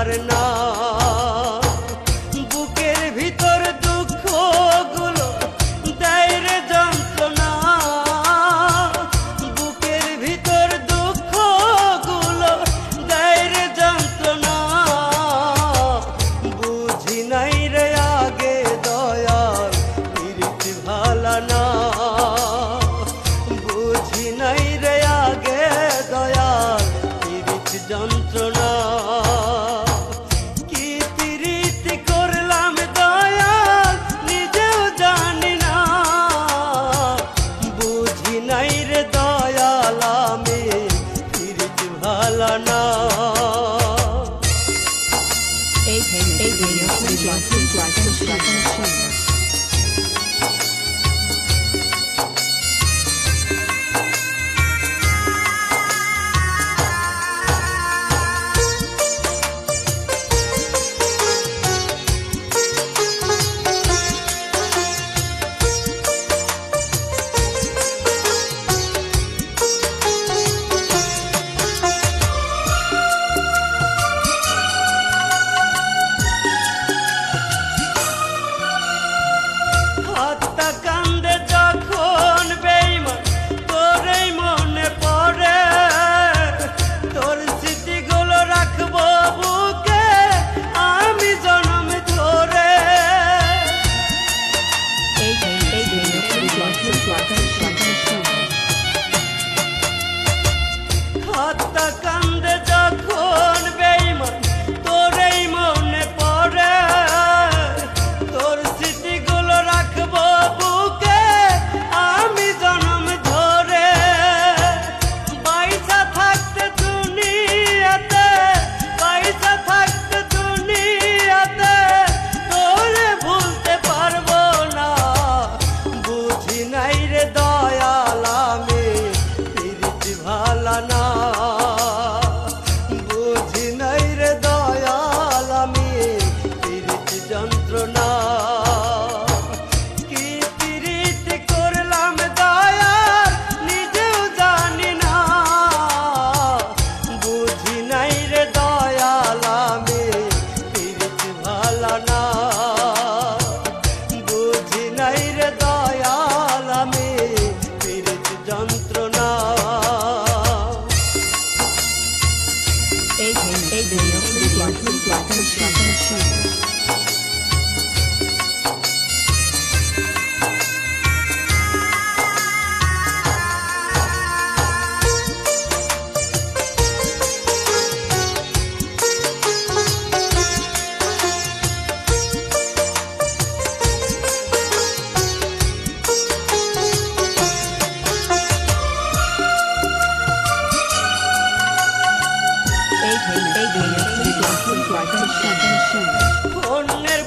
আর না। বুকের ভিতর দুঃখ গুলো দেয় রে যন্ত্রণা, বুকের ভিতর দুঃখ গুলো দেয় রে যন্ত্রণা। বুঝি নাই রে আগে দয়াল প্রীতি ভালা না, বুঝি নাই রে আগে দয়াল প্রীতি যন্ত্রণা। কি প্রীতি করলাম দয়াল নিজেও জানি না, বুঝি নাই রে দয়াল আমি প্রীতি ভালা না। হাতটা কান্দে যখন বেঈমান তোরেই মনে পড়ে, তোর স্মৃতিগুলো রাখবো বুকে আমি জনম ধরে। বাইসা থাকতে দুনিয়াতে, বাইসা থাকতে দুনিয়াতে তোরে ভুলতে পারবো না। বুঝি নাই রে দয়াল আমি প্রীতি ভালা না, বুঝি নাই রে দয়াল আমি প্রীতি যন্ত্রণা। কি প্রীতি করলাম দয়াল নিজেও জানি না, বুঝি নাই রে দয়াল আমি প্রীতি ভালা না, বুঝি নাই রে দয়াল আমি প্রীতি যন্ত্রণা। অন্যের